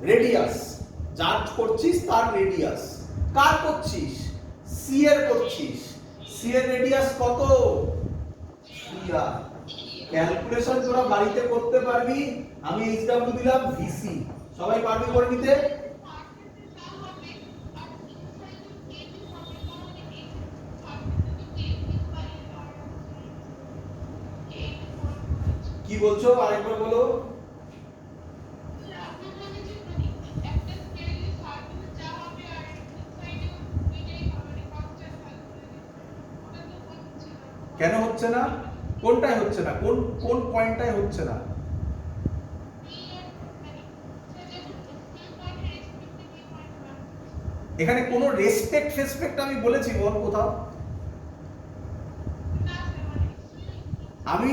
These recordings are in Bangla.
রেডিয়াস, যার করছিস তার রেডিয়াস। কার করছিস? সি এর করছিস। সি এর রেডিয়াস কত? 3r। ক্যালকুলেশন তোরা বাড়িতে করতে পারবি। আমি এইচডব্লিউ দিলাম ভিসি, সবাই পারবি করে নিতে? কি বলছো আরেকবার বলো। কেন হচ্ছে না? কোনটাই হচ্ছে না? কোন কোন পয়েন্টটাই হচ্ছে না? এখানে কোনো রেসপেক্ট ফেসপেক্ট আমি বলেছি বল কোথাও? আমি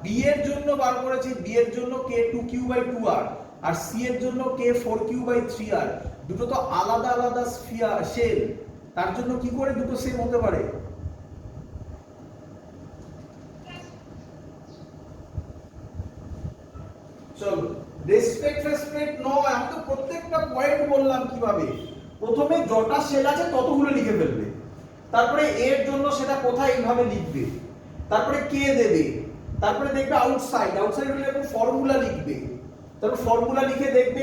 বি এর জন্য বার করেছি, বি এর জন্য কে 2q/2r আর সি এর জন্য কে 4q/3r। দুটো তো আলাদা আলাদা শেল, তার জন্য কি করে দুটো সেম হতে পারে? চলো, রেসপেক্ট রেসপেক্ট নয়, আমি তো প্রত্যেকটা পয়েন্ট বললাম কিভাবে। প্রথমে যটা সেল আছে ততগুলো লিখে ফেলবে, তারপরে এর জন্য সেটা কোথায় এইভাবে লিখবে, তারপরে কে দেবে, তারপরে দেখবে আউটসাইড, আউটসাইড হলে একটু ফর্মুলা লিখবে, তারপর ফর্মুলা লিখে দেখবে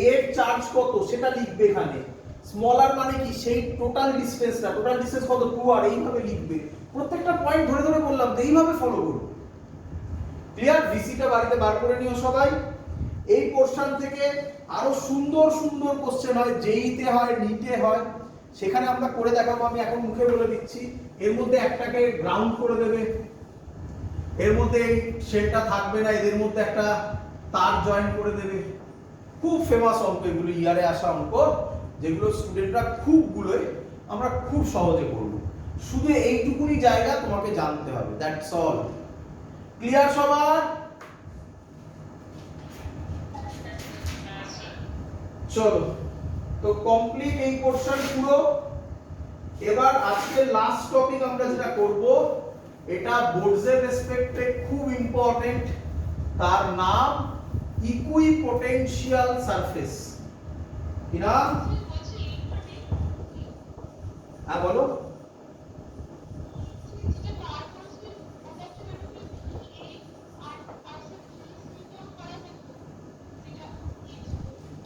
এর চার্জ কত সেটা লিখবে এখানে। স্মলার মানে কি? সেই টোটাল ডিসটেন্সটা, টোটাল ডিসটেন্স কত 2r, এইভাবে লিখবে। প্রত্যেকটা পয়েন্ট ধরে ধরে বললাম তো এইভাবে ফলো করো। ক্লিয়ার? ভিসিটা বাড়িতে বার করে নিও সবাই। এই পোরশন থেকে আরো সুন্দর সুন্দর কোশ্চেন হয়, জেইতে হয়, নিটে হয়, সেখানে আমরা করে দেখাবো। আমি এখন মুখে বলে দিচ্ছি, এর মধ্যে একটাকে গ্রাউন্ড করে দেবে, এর মধ্যে এই শেলটা থাকবে না, এদের মধ্যে একটা তার জয়েন করে দেবে। খুব ফেমাস অঙ্ক এগুলো, ইয়ারে আসা অঙ্ক, যেগুলো স্টুডেন্টরা খুব গুলোয়, আমরা খুব সহজে করব। শুধু এইটুকুনি জায়গা তোমাকে জানতে হবে, দ্যাটস অল। ক্লিয়ার সবার? চলো, তো কমপ্লিট এই পোরশন পুরো। এবার আজকে লাস্ট টপিক আমরা যেটা করব, এটা বোর্ডসের রেসপেক্টে খুব ইম্পর্টেন্ট, তার নাম ইকুইপোটেনশিয়াল সারফেস। কি নাম? হ্যাঁ বলো।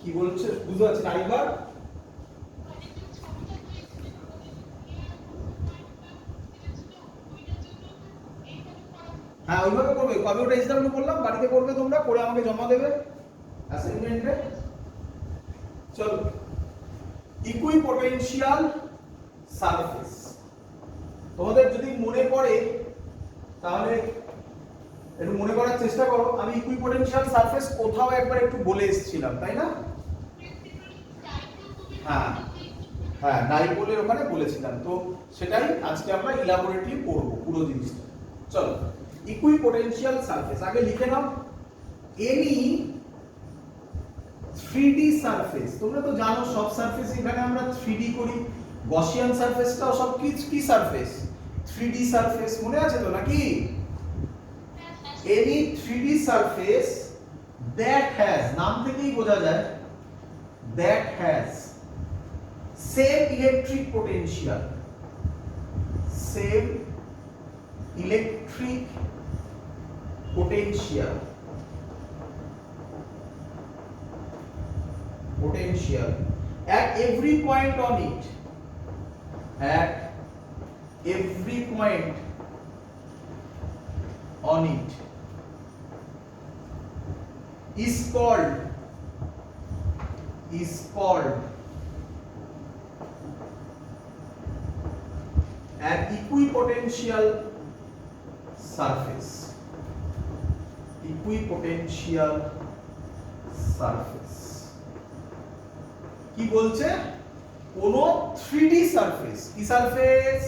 কি বলছে বুঝতে পারছি না, আরেকবার। হ্যাঁ ওইভাবে করবে। কবে ওটা এক্সাম্পল বললাম, বাড়িতে করবে তোমরা, করে আমাকে জমা দেবে অ্যাসাইনমেন্টে। চলো, ইকুইপোটেনশিয়াল সারফেস তোমাদের যদি মনে পড়ে তাহলে একটু মনে করার চেষ্টা করো। আমি ইকুইপোটেনশিয়াল সারফেস কোথাও একবার একটু বলে এসেছিলাম, তাই না? হ্যাঁ হ্যাঁ, ডাইপোলের ওখানে বলেছিলাম, তো সেটাই আজকে আমরা ইলাবোরেটলি করব পুরো জিনিসটা। চলো, ইকুইপোটেনশিয়াল সারফেস আগে লিখে নাও। এনি 3D সারফেস, তোমরা তো জানো সব সারফেস এখানে আমরা 3D করি। গসিয়ান সারফেসটাও সব কি সারফেস? 3D সারফেস, মনে আছে তো নাকি? Any 3D surface that has, নাম থেকেই বোঝা যায়, that has same electric potential, same electric potential at every point on it, at every point on it is called an equipotential surface. Equipotential surface কি বলছে? কোন 3D সারফেস। কি সারফেস?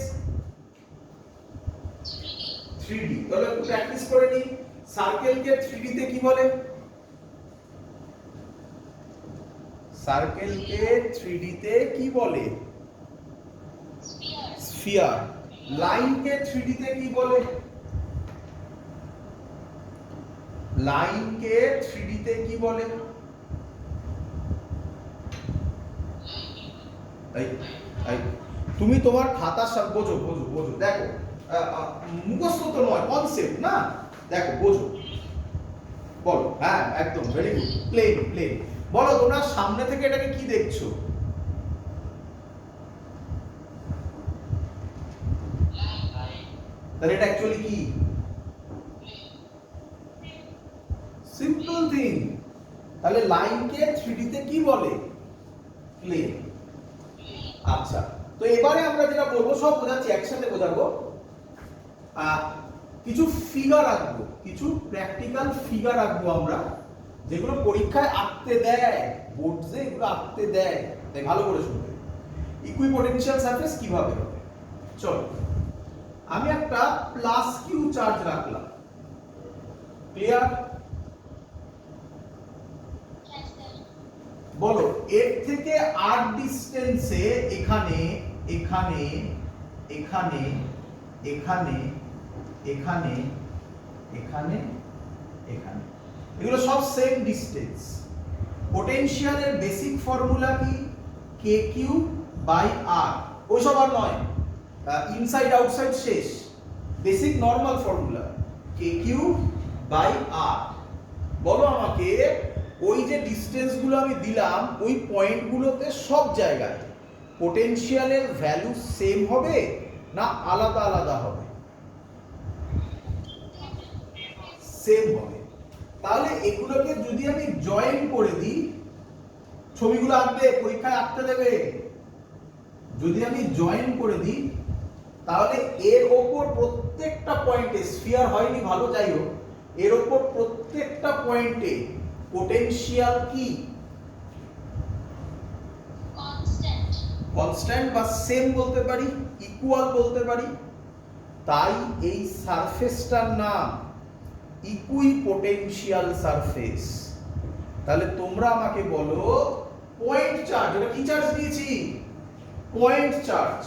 3D। তাহলে একটু প্র্যাকটিস করে নি। সার্কেলকে 3D তে কি বলে? সার্কেলকে 3D তে কি বলে? স্ফিয়ার। লাইনকে 3D তে কি বলে? লাইনকে 3D তে কি বলে? এই এই তুমি তোমার খাতার সাথে বোঝো বোঝো বোঝো, দেখো মুখস্থ তো নয়, কনসেপ্ট না, দেখো বোঝো, বলো। হ্যাঁ একদম ভেরি গুড, প্লেন প্লেন। বলো তোমরা সামনে থেকে এটাকে কি দেখছো? তাহলে এটা অ্যাকচুয়ালি কি? Simple thing. তাহলে লাইনকে 3D তে কি বলে? প্লেন। আচ্ছা, তো এবারে আমরা যেটা বলবো সব বোঝাচ্ছি, একসাথে বোঝাবো। কিছু ফিগার আঁকবো, কিছু প্র্যাকটিক্যাল ফিগার আঁকবো আমরা, যেগুলো পরীক্ষায় আঁকতে দেয়, বোর্ডসে এগুলো আঁকতে দেয়, তাই ভালো করে শুনবে। ইকুইপোটেনশিয়াল সারফেস কিভাবে হবে? চলো, আমি একটা প্লাস কিউ চার্জ রাখলাম, ক্লিয়ার? বলো এর থেকে আর ডিসটেন্সে এখানে এখানে এখানে এখানে এখানে এখানে এখানে, এগুলো সব সেম ডিসটেন্স। পোটেনশিয়ালের বেসিক ফর্মুলা কি? কে কিউ বাই আর, ওইসব আর নয়, ইনসাইড আউটসাইড শেষ। Basic normal formula K Q by R. বলো আমাকে ওই যে ডিসটেন্স গুলো আমি দিলাম, ওই পয়েন্ট গুলোতে সব জায়গায় পোটেনশিয়ালের ভ্যালু সেম হবে না আলাদা আলাদা হবে? সেম হবে। তাহলে এগুলোকে যদি আমি জয়েন করে দিই, ছবিগুলো আঁকবে, পরীক্ষায় আঁকতে দেবে, যদি আমি জয়েন করে দিই, তাহলে এর ওপর প্রত্যেকটা পয়েন্টে, স্ফিয়ার হয়নি ভালো, যাই হোক, এর ওপর প্রত্যেকটা পয়েন্টে পোটেনশিয়াল কি? কনস্ট্যান্ট। কনস্ট্যান্ট বা সেম বলতে পারি, ইকুয়াল বলতে পারি। তাই এই সারফেসটার নাম ইকুইপোটেনশিয়াল সারফেস। তাহলে তোমরা আমাকে বলো পয়েন্ট চার্জ, এটা কি চার্জ দিয়েছি? Point charge.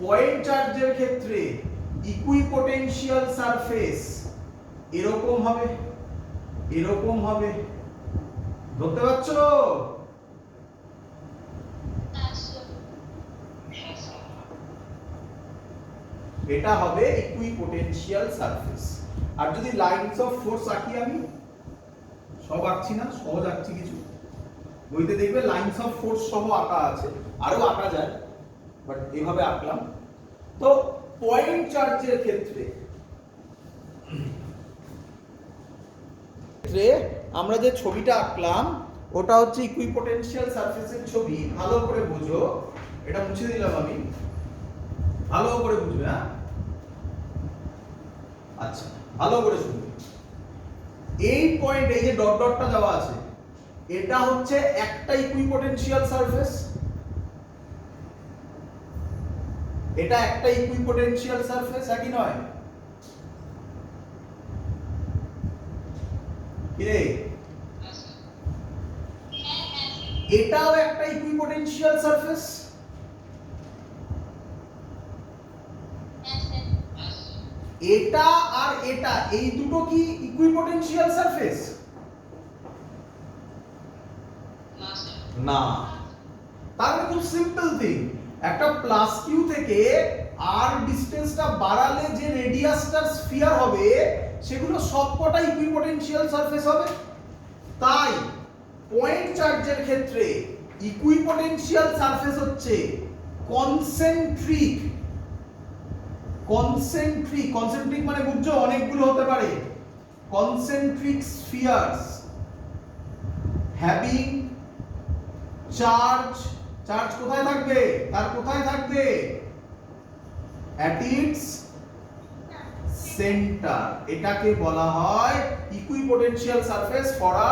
পয়েন্ট চার্জের ক্ষেত্রে ইকুইপোটেনশিয়াল সারফেস এরকম হবে, এরকম হবে, ধরতে পারছো? এটা হবে ইকুইপোটেনশিয়াল সারফেস। আর যদি লাইনস অফ ফোর্স আঁকি, আমি সব আঁকছি না, সহজ আঁকছি কিছু, বইতে দেখবে লাইনস অফ ফোর্স সহ আঁকা আছে, আরো আঁকা যায়, বাট এইভাবে আঁকলাম। তো পয়েন্ট চার্জের ক্ষেত্রে আমরা যে ছবিটা আঁকলাম ওটা হচ্ছে ইকুইপোটেনশিয়াল সারফেসের ছবি। ভালো করে বুঝো, এটা মুছে দিলাম আমি, ভালো করে বুঝবে। হ্যাঁ আচ্ছা, ভালো করে শুনবে। এই পয়েন্ট, এই যে ডট ডটটা দেওয়া আছে, এটা হচ্ছে একটা ইকুইপোটেনশিয়াল সারফেস, এটা একটা ইকুইপোটেনশিয়াল সারফেস, একই নয়? কিরে, এটাও একটা ইকুইপোটেনশিয়াল সারফেস। এটা আর এটা, এই দুটো কি ইকুইপোটেনশিয়াল সারফেস? না। তাহলে খুব সিম্পল থিং, একটা প্লাস কিউ থেকে আর ডিসটেন্সটা বাড়ালে যে রেডিয়াসটার স্ফিয়ার হবে, সেগুলো সবকটা ইকুইপোটেনশিয়াল সারফেস হবে। তাই পয়েন্ট চার্জের ক্ষেত্রে ইকুইপোটেনশিয়াল সারফেস হচ্ছে কনসেন্ট্রিক। কনসেন্ট্রিক, কনসেন্ট্রিক মানে বুঝছো, অনেকগুলো হতে পারে। কনসেন্ট্রিক স্ফিয়ারস হ্যাভিং চার্জ, চার্জ কোথায় থাকবে? তার কোথায় থাকবে? at its center। এটাকে বলা হয় equipotential surface for a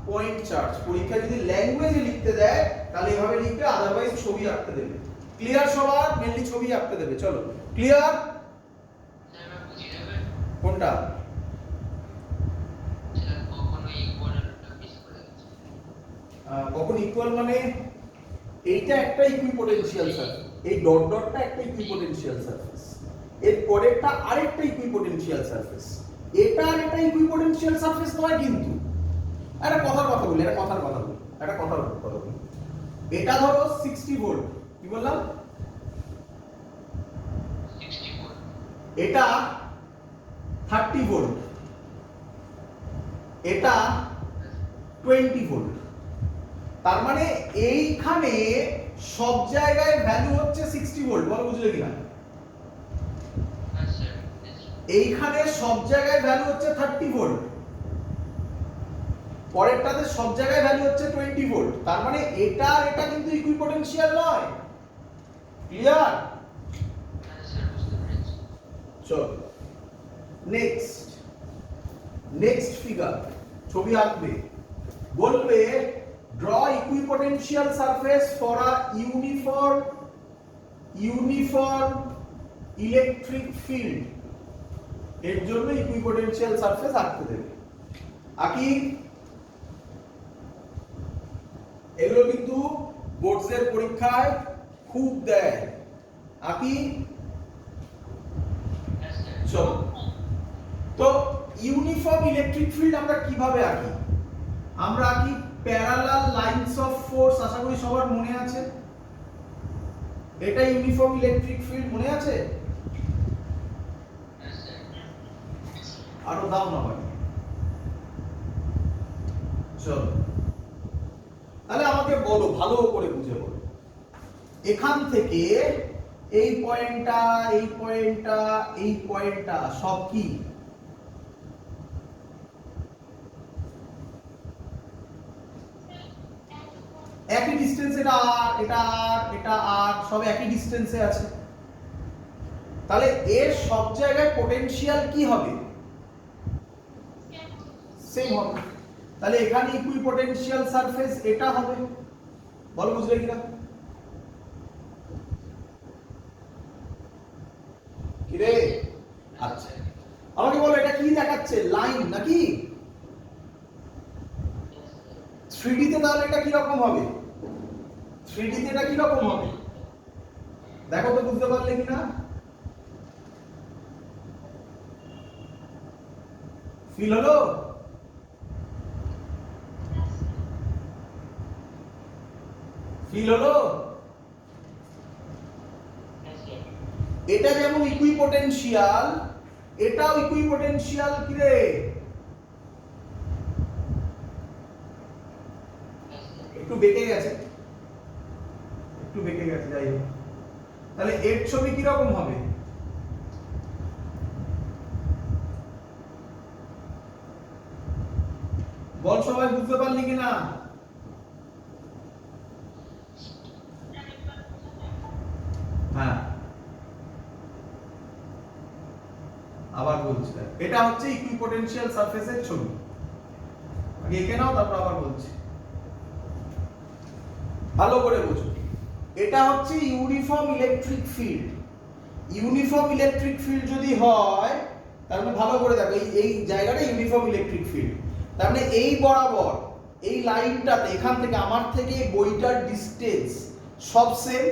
point charge. পরীক্ষা যদি ল্যাঙ্গুয়েজে লিখতে দেয় তাহলে এভাবে লিখবে, আদারওয়াইজ ছবি আঁকতে দেবে। ক্লিয়ার সবার? মেইনলি ছবি আঁকতে দেবে। চলো, ক্লিয়ার? কোনটা? কখন ইকুয়াল মানে এইটা একটা ইকুইপোটেনশিয়াল সারফেস, এই ডট ডটটা একটা ইকুইপোটেনশিয়াল সারফেস, এর পরেরটা আরেকটা ইকুইপোটেনশিয়াল সারফেস। এটা আর এটা ইকুইপোটেনশিয়াল সারফেস নয় কিন্তু। একটা কথার কথা বলি, এটা ধরো 60 ভোল্ট, কি বললাম 60 ভোল্ট, এটা 30 ভোল্ট, এটা 20 ভোল্ট। তার মানে এইখানে সব জায়গায় ভ্যালু হচ্ছে 60 ভোল্ট। বলো বুঝলে কিনা? হ্যাঁ স্যার, এইখানে সব জায়গায় ভ্যালু হচ্ছে 30 ভোল্ট, পরেরটাতে সব জায়গায় ভ্যালু হচ্ছে 20 ভোল্ট। তার মানে এটা আর এটা কিন্তু ইকুইপোটেনশিয়াল নয়। ক্লিয়ার? হ্যাঁ স্যার, বুঝতে পেরেছি। চল নেক্সট, নেক্সট ফিগার ছবি আঁকবে, বলবে draw equipotential surface for a uniform electric field. এর জন্য ইকুইপোটেনশিয়াল সারফেস আঁকতে দেবে। আঁকি। এগুলো কিন্তু বোর্ডসের পরীক্ষায় খুব দেয়। আঁকি। হ্যাঁ স্যার, চলো, তো ইউনিফর্ম ইলেকট্রিক ফিল্ড আমরা কিভাবে আঁকি? আমরা আঁকি প্যারালাল লাইনস অফ ফোর্স। আশা করি সবার মনে আছে, এটা ইউনিফর্ম ইলেকট্রিক ফিল্ড। মনে আছে? হ্যাঁ স্যার, আরো দাও না ভাই। চলো, তাহলে আমাকে বলো, ভালো করে বুঝে বলো, এখান থেকে এই পয়েন্টটা, এই পয়েন্টটা, এই পয়েন্টটা সব কি? একই ডিসটেন্স। এটা আর এটা আর এটা আর সব একই ডিসটেন্সে আছে। তাহলে এর সব জায়গায় পটেনশিয়াল কি হবে? সেম হবে। তাহলে এখানে ইকুইপোটেনশিয়াল সারফেস এটা হবে। বলো বুঝলে কিনা? কি রে? আচ্ছা, আমাকে বলো এটা কি দেখাচ্ছে? লাইন নাকি? 3D তে তাহলে এটা কি রকম হবে? 3D তে এটা কি রকম হবে? দেখো তো বুঝতে পারলে কিনা? ফিল হলো? ফিল হলো? হ্যাঁ স্যার, এটা যেমন ইকুইপোটেনশিয়াল, এটাও ইকুইপোটেনশিয়াল। কি রে? হ্যাঁ স্যার, একটু বেঁকে গেছে, একটু বেঁকে গেছে, যাই হোক। তাহলে এর ছবি কি রকম হবে? বল সবাই বুঝতে পারলি কিনা? হ্যাঁ, আবার বলছি, এটা হচ্ছে ইকুইপোটেনশিয়াল সারফেসের ছবি। আগে এঁকে নাও, তারপর আবার বলছি, ভালো করে বুঝো। এটা হচ্ছে uniform electric field. Uniform electric field যদি হয়, তার মানে ভালো করে দেখো, এই জায়গাটা ইউনিফর্ম ইলেকট্রিক ফিল্ড। তার মানে এই বরাবর এই লাইনটাতে, এখান থেকে আমার থেকে বইটার ডিসটেন্স সব সেম।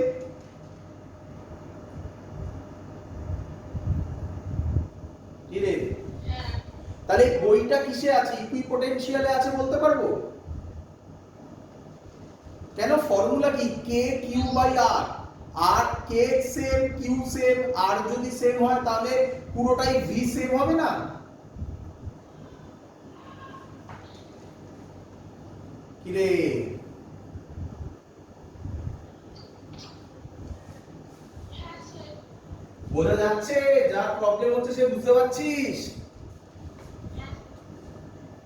কি রে? তাহলে বইটা কিসে আছে? ইকুইপোটেনশিয়ালে আছে বলতে পারবো? কেন? ফর্মুলা কি? K Q by R. আর K same, Q same, R যদি সেম হয় তাহলে পুরোটাই ভি সেম হবে না? কি রে? বোঝা যাচ্ছে? যার প্রবলেম হচ্ছে সে বুঝতে পারছিস?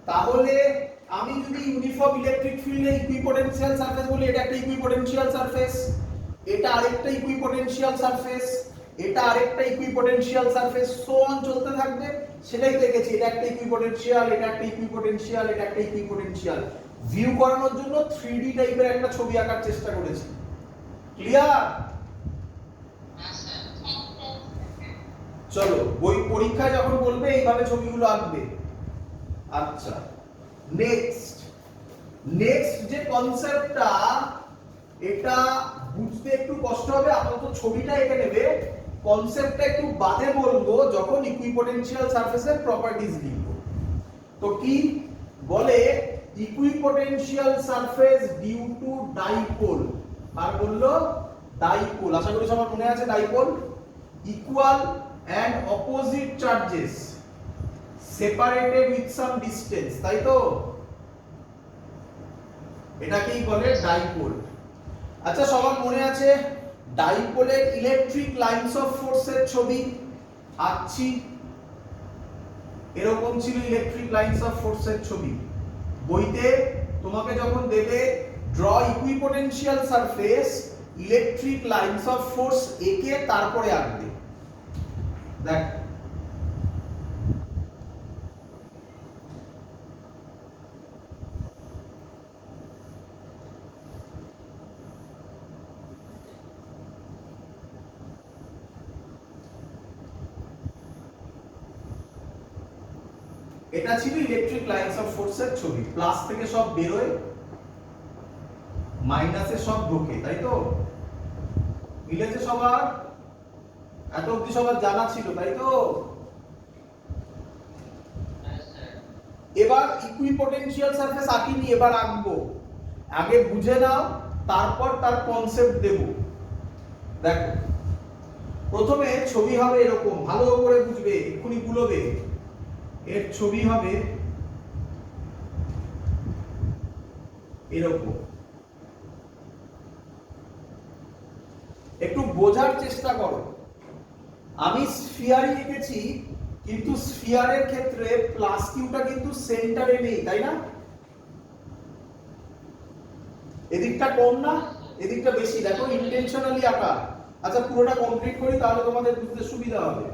তাহলে আমি যদি ইউনিফর্ম ইলেকট্রিক ফিল্ডে ইকুইপোটেনশিয়াল সারফেস বলি, এটা একটা ইকুইপোটেনশিয়াল সারফেস, এটা আরেকটা ইকুইপোটেনশিয়াল সারফেস, এটা আরেকটা ইকুইপোটেনশিয়াল সারফেস, সো অন চলতে থাকবে। সেটাই দেখেছি, এটা একটা ইকুইপোটেনশিয়াল, এটা একটা ইকুইপোটেনশিয়াল, এটা একটা ইকুইপোটেনশিয়াল। ভিউ করানোর জন্য 3D টাইপের একটা ছবি আঁকার চেষ্টা করেছি। ক্লিয়ার? হ্যাঁ স্যার, চলো, বই পরীক্ষায় যখন বলবে এইভাবে ছবিগুলো আঁকবে। আচ্ছা, নেক্সট, নেক্সট যে কনসেপ্টটা, এটা বুঝতে একটু কষ্ট হবে, আপাতত ছবিটা এঁকে নেবে। কনসেপ্টটা একটু বাদে বলবো যখন ইকুইপোটেনশিয়াল সারফেসের প্রপার্টিজ লিখব। তো কি বলে? Equipotential surface due to dipole. আর বললো ডাইপোল, আশা করি সবার মনে আছে dipole, equal and opposite charges separated with some distance, তাই তো? এটাকেই বলে ডাইপোল। আচ্ছা সবার মনে আছে ডাইপোলের ইলেকট্রিক লাইনস অফ ফোর্সের ছবি আঁকছি, এরকম ছিল ইলেকট্রিক লাইনস অফ ফোর্সের ছবি। বইতে তোমাকে যখন দেবে draw equipotential surface electric lines of force এঁকে তারপরে আঁকবে। দেখ এটা ছিল ইলেকট্রিক লাইনস অফ ফোর্সের ছবি, প্লাস থেকে সব বেরোয় মাইনাসে সব ঢোকে, তাই তো? মিলেছে সবার? এত অবধি সবার জানা ছিল, তাই তো? এবার ইকুইপোটেনশিয়াল সারফেস আঁকিনি, এবার আঁকবো। আগে বুঝে নাও, তারপর তার কনসেপ্ট দেব। দেখো প্রথমে ছবি হবে এরকম, ভালো করে বুঝবে, এক্ষুনি গুলোবে। এর ছবি হবে এরকম, একটু বোঝার চেষ্টা করো। আমি স্ফিয়ারই এঁকেছি, কিন্তু স্ফিয়ারের ক্ষেত্রে প্লাস কিউটা কিন্তু সেন্টারে নেই, তাই না? এদিকটা কম না, এদিকটা বেশি। দেখো ইন্টেনশনালি আঁকা। আচ্ছা পুরোটা কমপ্লিট করি, তাহলে তোমাদের বুঝতে সুবিধা হবে।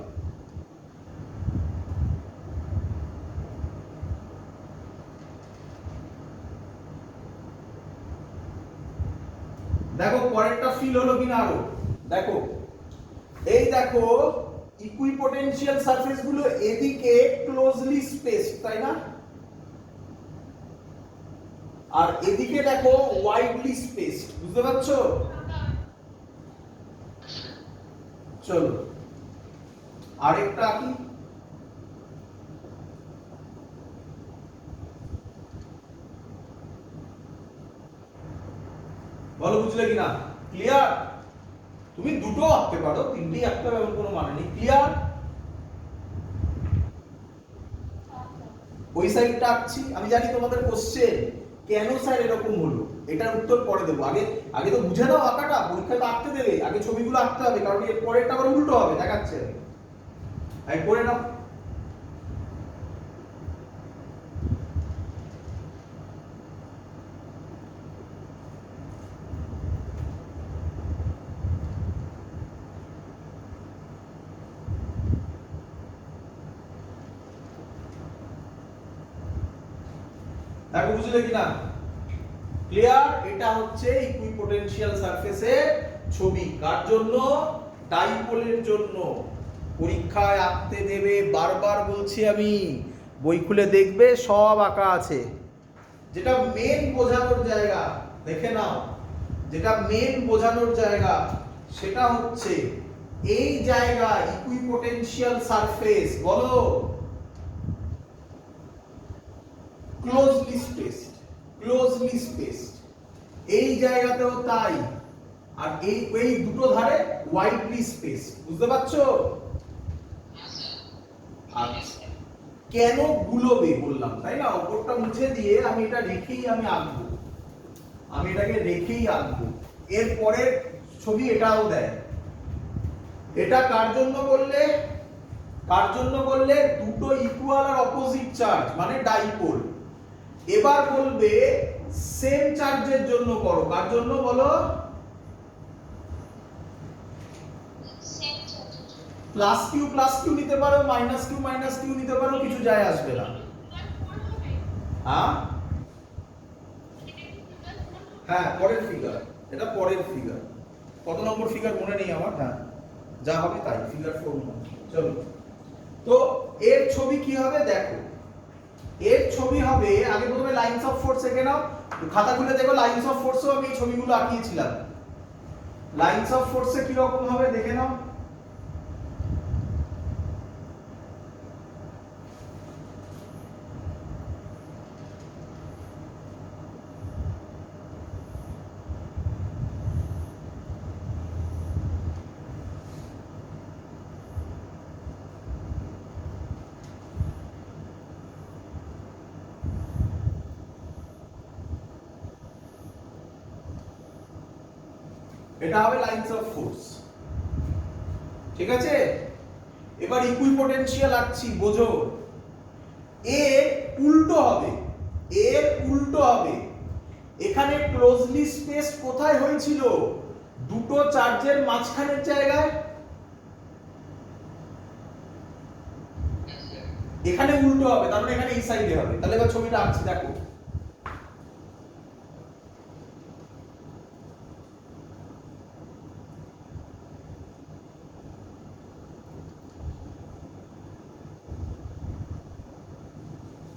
দেখো পরেরটা ফিল হলো কিনা আরো। দেখো এই দেখো ইকুইপোটেনশিয়াল সারফেস গুলো এদিকে ক্লোজলি স্পেসড, তাই না? আর এদিকে দেখো ওয়াইডলি স্পেসড, বুঝতে পারছো? চলো আরেকটা কি, বলো বুঝলে কিনা? ক্লিয়ার? তুমি দুটো আঁকতে পারো, তিনটেই আঁকতে হবে এমন কোনো মানে নেই। ক্লিয়ার? ওই সাইডটা আঁকছি। আমি জানি তোমাদের কোশ্চেন কেন স্যার এরকম হলো, এটার উত্তর পরে দেবো। আগে আগে তো বুঝে নাও আঁকাটা, পরীক্ষাটা আঁকতে দেবে, আগে ছবিগুলো আঁকতে হবে, কারণ এর পরেরটা আবার উল্টো হবে, দেখাচ্ছে। আমি পড়ে নাও। দেখো বুঝলে কিনা? ক্লিয়ার? এটা হচ্ছে ইকুইপোটেনশিয়াল সারফেসের ছবি। কার জন্য? ডাইপোলের জন্য। পরীক্ষায় আঁকতে দেবে, বারবার বলছি আমি, বই খুলে দেখবে সব আঁকা আছে। যেটা মেন বোঝানোর জায়গা, দেখে নাও, যেটা মেন বোঝানোর জায়গা সেটা হচ্ছে এই জায়গা ইকুইপোটেনশিয়াল সারফেস, বলো ক্লোজলি স্পেসড, ক্লোজলি স্পেসড। এই জায়গাতেও তাই, আর এই এই দুটো ধারে ওয়াইডলি স্পেস, বুঝতে পারছো? আচ্ছা কেন গুলোবে বললাম, তাই না? ওপরটা মুছে দিয়ে আমি এটা রেখেই আমি আঁকবো, আমি এটাকে রেখেই আঁকবো। এরপরে ছবি এটাও দেয়। এটা কার জন্য বললে? কার জন্য বললে? দুটো ইকুয়াল আর অপোজিট চার্জ, মানে ডাইপোল। এবার বলবে সেম চার্জের জন্য করো। কার জন্য বলো? প্লাস কিউ নিতে পারো, মাইনাস কিউ নিতে পারো, কিছু যায় আসবে না। হ্যাঁ হ্যাঁ পরের ফিগার, এটা পরের ফিগার। কত নম্বর ফিগার মনে নেই আমার। হ্যাঁ যা হবে তাই, ফিগার 4 নম্বর। চলো তো এর ছবি কি হবে দেখো। এর ছবি হবে, আগে প্রথমে লাইনস অফ ফোর্স এঁকে নাও। খাতা খুলে দেখো, লাইনস অফ ফোর্সও আমি এই ছবিগুলো আঁকিয়েছিলাম। লাইনস অফ ফোর্সে কি রকম হবে দেখে নাও। এটা হবে লাইনস অফ ফোর্স। ঠিক আছে, এবার ইকুইপোটেনশিয়াল আঁকছি, বোঝো। এর উল্টো হবে, এর উল্টো হবে। এখানে ক্লোজলি স্পেস কোথায় হয়েছিল? দুটো চার্জের মাঝখানের জায়গায়। Yes, sir. এখানে উল্টো হবে, তার মানে এখানে এই সাইডে হবে। তাহলে এবার ছবিটা আঁকছি, দেখো।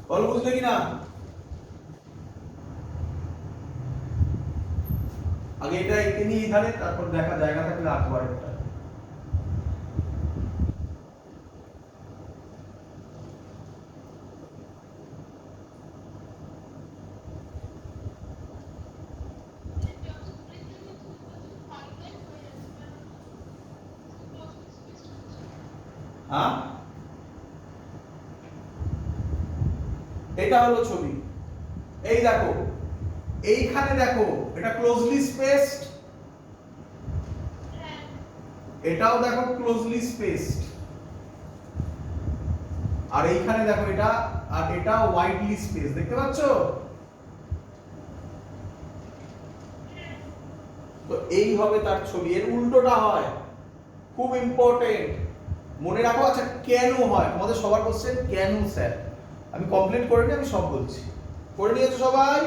বলো বুঝলে কি না? আগে এটা এঁকে নিয়ে এখানে, তারপর দেখা জায়গা থাকলে আঁকবো আরেকটা। হ্যাঁ, এটা হলো ছবি। এই দেখো, এইখানে দেখো, এটা ক্লোজলি স্পেসড, এটাও দেখো ক্লোজলি স্পেসড, আর এইখানে দেখো এটা, আর এটা ওয়াইডলি স্পেস। দেখতে পাচ্ছ? তো এই হবে তার ছবি। এর উল্টোটা হয়, খুব ইম্পর্টেন্ট, মনে রাখো। আচ্ছা, কেন হয়? তোমাদের সবার কোশ্চেন কেন স্যার? আমি কমপ্লিট করে নিই, আমি সব বলছি। করে নিয়েছো সবাই?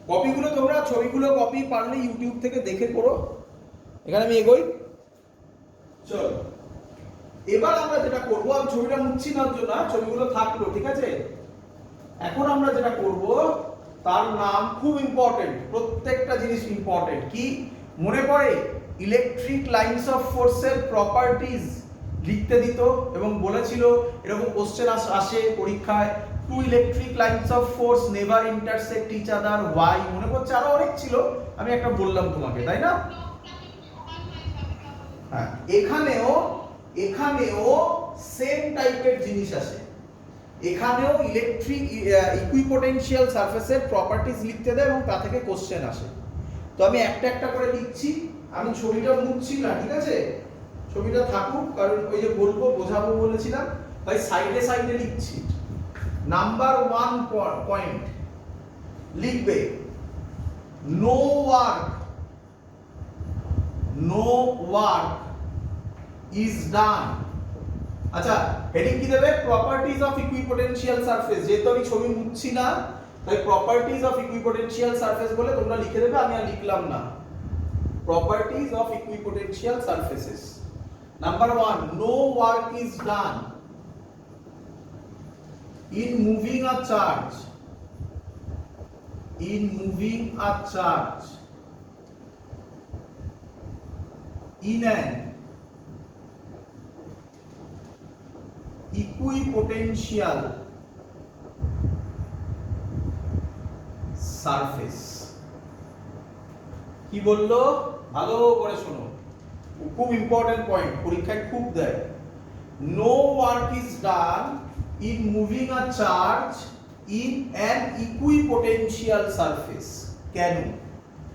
কপিগুলো তোমরা, ছবিগুলো কপি পারলে ইউটিউব থেকে দেখে করো। এখানে আমি এগোই, চলো। এবার আমরা যেটা করব, আমি ছবিটা মুছছি না জন্য, ছবিগুলো থাকলো, ঠিক আছে। এখন আমরা যেটা করব, তার নাম খুব ইম্পর্টেন্ট, প্রত্যেকটা জিনিস ইম্পর্টেন্ট। কি মনে পড়ে? ইলেকট্রিক লাইনস অফ ফোর্সের প্রপার্টিজ লিখতে দিত এবং বলেছিল এরকম কোশ্চেন আসে পরীক্ষায়, two electric lines of force never intersect each other, why. মনে পড়ছে? আরো অনেক ছিল, আমি একটা বললাম তোমাকে, তাই না? হ্যাঁ, এখানেও সেম টাইপের জিনিস আসে। এখানেও ইলেকট্রিক ইকুইপোটেনশিয়াল সারফেসের প্রপার্টিজ লিখতে দেয় এবং তা থেকে কোশ্চেন আসে। তো আমি একটা একটা করে লিখছি, আমি ছবিটা মুছছি না, ঠিক আছে? ছবিটা থাকুক, কারণ ওই যে বলবো, বোঝাবো বলেছিলাম, তাই সাইডে সাইডে লিখছি। নাম্বার 1 পয়েন্ট লিখবে, নো ওয়ার্ক ইজ ডান। আচ্ছা, হেডিং কি দেবে? Properties of equipotential surface. যেহেতু আমি ছবি মুছছি না, তাই প্রপার্টিজ অফ ইকুইপোটেনশিয়াল সারফেস বলে তোমরা লিখে দেবে, আমি আর লিখলাম না। Properties of equipotential surfaces. Number 1, no work is done in moving a charge, in moving a charge in an equipotential surface। কি বললো? ভালো করে শোনো, খুব ইম্পর্টেন্ট পয়েন্ট, পরীক্ষায় খুব দেয়। No work is done in moving a charge in an equipotential surface।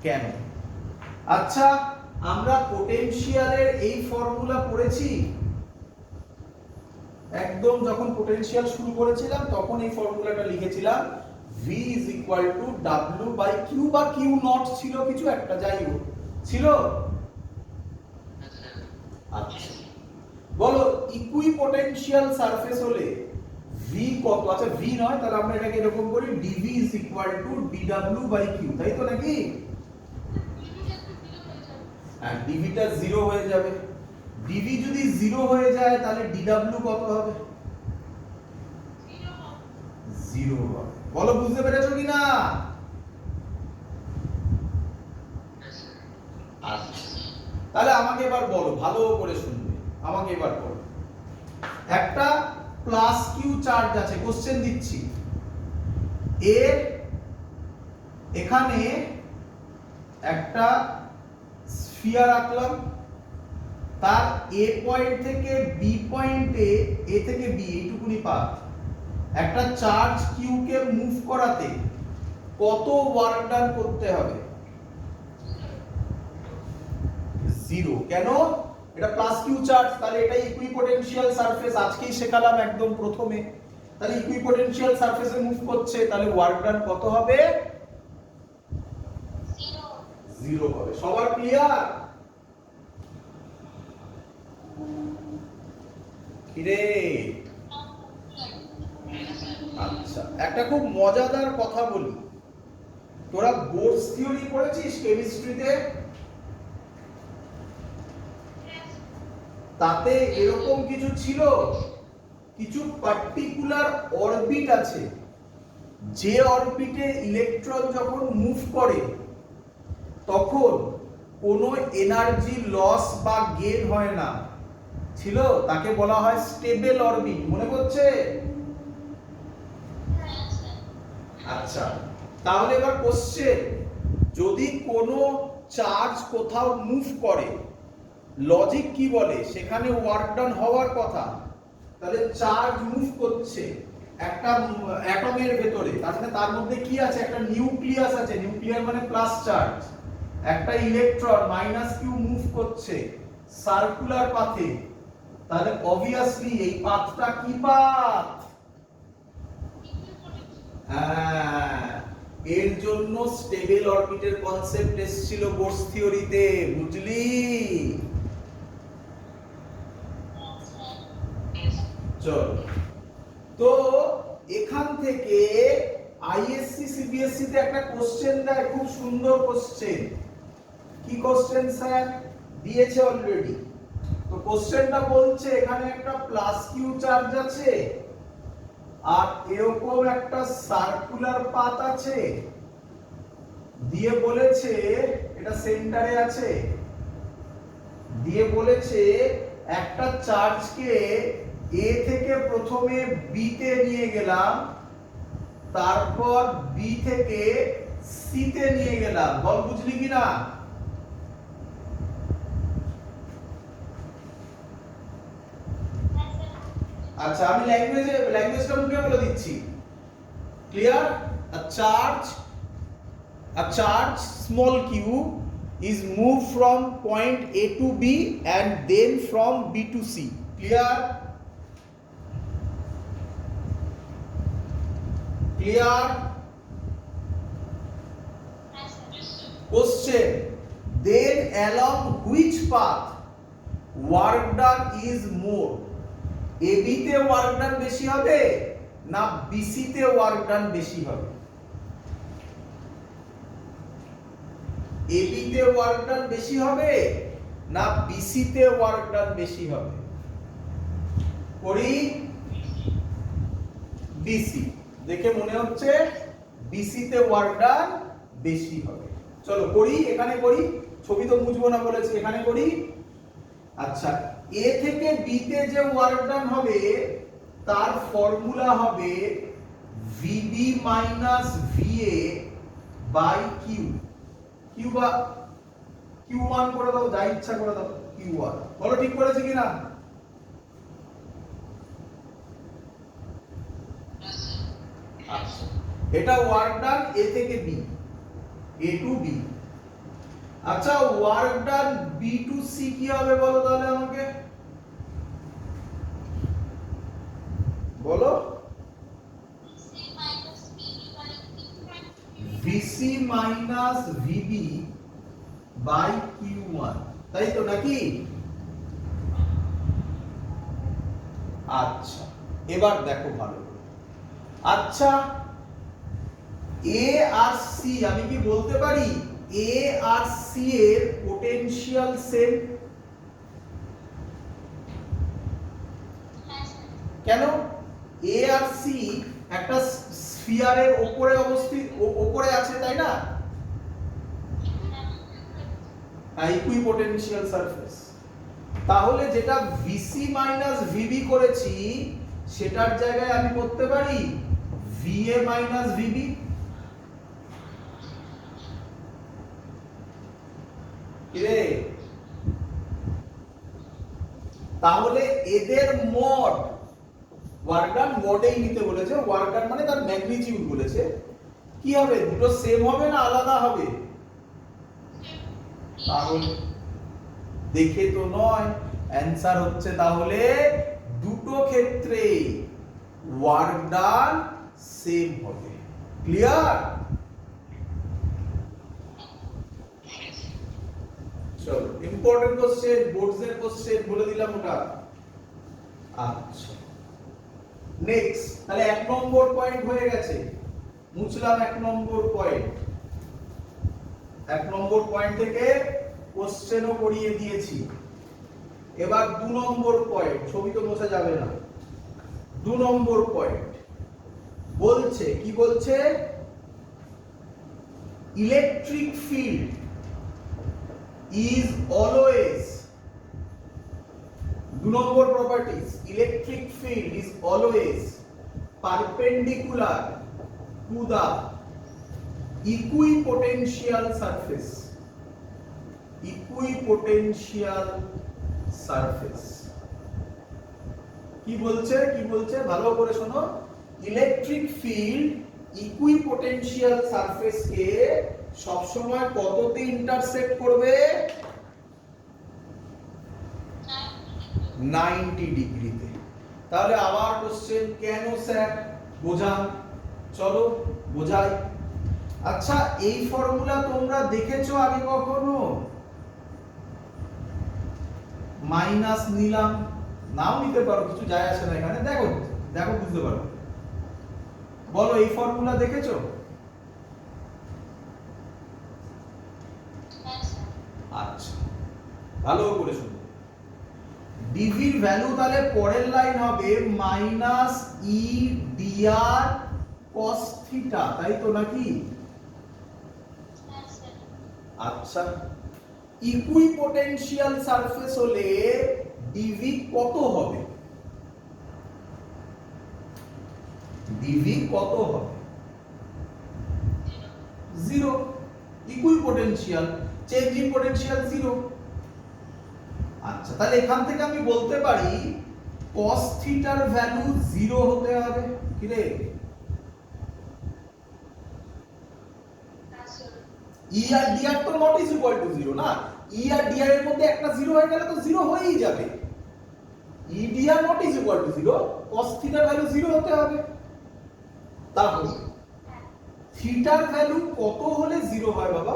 কেন? আচ্ছা, আমরা পোটেনশিয়ালের এই ফর্মুলা পড়েছি একদম, যখন পোটেনশিয়াল শুরু করেছিলাম তখন এই ফর্মুলাটা লিখেছিলাম, v is equal to w by q, বা q নট ছিল কিছু একটা, যাই হোক ছিল। আচ্ছা, বলো ইকুইপোটেনশিয়াল সারফেস হলে v কত? আচ্ছা, v নয়, তাহলে আমরা এটাকে এরকম করি, dv is equal to dw by q, তাই তো নাকি? হ্যাঁ, dv টা 0 হয়ে যাবে। dv যদি 0 হয়ে যায়, তাহলে dw কত হবে? 0 হবে। বলো বুঝতে পেরেছো কি না? তাহলে আমাকে এবার বলো, ভালো করে শুনবে, আমাকে এবার বলো, একটা প্লাস কিউ চার্জ আছে, কোশ্চেন দিচ্ছি, এর এখানে একটা স্ফিয়ার রাখলাম, তার এ পয়েন্ট থেকে বি পয়েন্টে, এ থেকে বি এইটুকুনি পাথ, একটা চার্জ কিউ কে মুভ করাতে কত ওয়ার্ক ডান করতে হবে? 0। কেন? এটা প্লাস কিউ চার্জ, তাহলে এটা ইকুইপোটেনশিয়াল সারফেস, আজকেই শেখালাম একদম প্রথমে। তাহলে ইকুইপোটেনশিয়াল সারফেসে মুভ করছে, তাহলে ওয়ার্ক ডান কত হবে? 0 হবে। সবার ক্লিয়ার? কিরে? আচ্ছা, একটা খুব মজাদার কথা বলি। তোরা বোরস থিওরি পড়েছিস কেমিস্ট্রিতে? তাতে এরকম কিছু ছিল, কিছু পার্টিকুলার অরবিট আছে, যে অরবিটে ইলেকট্রন যখন মুভ করে তখন কোনো এনার্জি লস বা গেইন হয় না, ছিল, তাকে বলা হয় স্টেবল অরবিট। মনে পড়ছে? আচ্ছা, তাহলে এবার কোশ্চেন, যদি কোনো চার্জ কোথাও মুভ করে, লজিক কি বলে? সেখানে ওয়ার্ক ডান হওয়ার কথা। তাহলে চার্জ মুভ করছে একটা অ্যাটমের ভেতরে, তার মধ্যে কি আছে? একটা নিউক্লিয়াস আছে, নিউক্লিয়ার মানে প্লাস চার্জ। একটা ইলেকট্রন মাইনাস কিউ মুভ করছে সার্কুলার পাথে, তাহলে অবভিয়াসলি এই পাথটা কি পাথ? হ্যাঁ, এর জন্য স্টেবল অরবিটের কনসেপ্ট এসেছিল বোরস থিওরিতে, বুঝলি? চল, তো এখান থেকে আইএসসি সিবিএসসি তে একটা কোশ্চেন দেয়, খুব সুন্দর কোশ্চেন। কি কোশ্চেন স্যার? দিয়েছে অলরেডি। তো কোশ্চেনটা বলছে এখানে একটা প্লাস কিউ চার্জ আছে আর এরকম একটা সার্কুলার পাথ আছে, দিয়ে বলেছে এটা সেন্টারে আছে, দিয়ে বলেছে একটা চার্জকে এ থেকে প্রথমে বি তে নিয়ে গেলাম, তারপর বি থেকে সি তে নিয়ে গেলাম। বল বুঝলি কিনা? আচ্ছা, আমি ল্যাঙ্গুয়েজটা মুখে বলে দিচ্ছি। Clear? a charge small q is moved from point A to B and then from B to C. Clear? Clear? Question: then along which path work done is more? AB তে ওয়ার্ক ডান বেশি হবে না BC তে ওয়ার্ক ডান বেশি হবে? AB তে ওয়ার্ক ডান বেশি হবে না BC তে ওয়ার্ক ডান বেশি হবে? করি BC। দেখে মনে হচ্ছে BC তে ওয়ার্ক ডান বেশি হবে। চলো করি, এখানে করি, ছবি তো মুছবো না বলেছি, এখানে করি। আচ্ছা, A থেকে B তে যে ওয়ার্ক ডান হবে তার ফর্মুলা হবে VB minus VA by Q। Q বা Q1 করে দাও, যা ইচ্ছা করে দাও, Q1। বলো ঠিক করেছে কিনা? আচ্ছা, এটা ওয়ার্ক ডান A থেকে B, A টু B। আচ্ছা, work done B to C কি হবে বলো তাহলে আমাকে, বলো। VC minus VB by Q1, তাই তো নাকি? আচ্ছা, এবার দেখো ভালো করে। আচ্ছা, A আর C আমি কি বলতে পারি A আর C এর পোটেনশিয়াল সেম? কেন? A আর C একটা স্ফিয়ারের উপরে আছে, তাই না? Equipotential surface. তাহলে যেটা VC মাইনাস VB করেছি সেটার জায়গায় আমি করতে পারি VA মাইনাস VB। কিরে? তাহলে এদের মড ওয়ার্ক ডান মডেই নিতে বলেছে, ওয়ার্ক ডান মানে তার ম্যাগনিটিউড বলেছে। কি হবে, দুটো সেম হবে না আলাদা হবে? তাহলে দেখে তো নয়, অ্যানসার হচ্ছে তাহলে দুটো ক্ষেত্রে ওয়ার্ক ডান সেম হবে। ক্লিয়ার? চলো ইম্পর্টেন্ট কোশ্চেন, বোর্ডস এর কোশ্চেন বলে দিলাম ওটা। আচ্ছা নেক্সট, তাহলে 1 নম্বর পয়েন্ট হয়ে গেছে, মুছলাম 1 নম্বর পয়েন্ট। 1 নম্বর পয়েন্ট থেকে কোশ্চেনও করিয়ে দিয়েছি। এবার 2 নম্বর পয়েন্ট, ছবি তো মোছা যাবে না। 2 নম্বর পয়েন্ট বলছে, কি বলছে? Electric field is always, 2 number properties, electric field is always perpendicular to the equipotential surface. Equipotential surface কি বলছে, কি বলছে ভালো করে শোনো। ইলেকট্রিক ফিল্ড ইকুইপোটেনশিয়াল সারফেস কে সব সময় কততে ইন্টারসেক্ট করবে? 90 ডিগ্রিতে। তাহলে আবার কোশ্চেন, কেন স্যার? বোঝান, চলো বোঝাই। আচ্ছা এই ফর্মুলা তোমরা দেখেছো আগে কখনো? মাইনাস নিলাম, নাও নিতে পারো, কিছু যায় আসে না এখানে। দেখো দেখো বুঝতে পারো। বলো এই ফর্মুলা দেখেছো? আচ্ছা ভালো করে শুনো। ডিভি এর ভ্যালু তাহলে পরের লাইন হবে minus E DR cos theta, তাই তো নাকি? আচ্ছা ইকুইপোটেনশিয়াল সারফেস হলে ডিভি কত হবে? ডিভি কত হবে? 0। Equipotential, change in potential 0। আচ্ছা তাহলে এখান থেকে আমি বলতে পারি cos থিটার ভ্যালু 0 হতে হবে। কি রে? ই আর ডি আর তো নট ইজ ইকুয়াল টু 0 না। ই আর ডি আর এর মধ্যে একটা 0 হয়ে গেলে তো 0 হয়েই যাবে। E D are not is equal to 0, cos থিটার ভ্যালু 0 হতে হবে। তাহলে থিটার ভ্যালু কত হলে 0 হয় বাবা?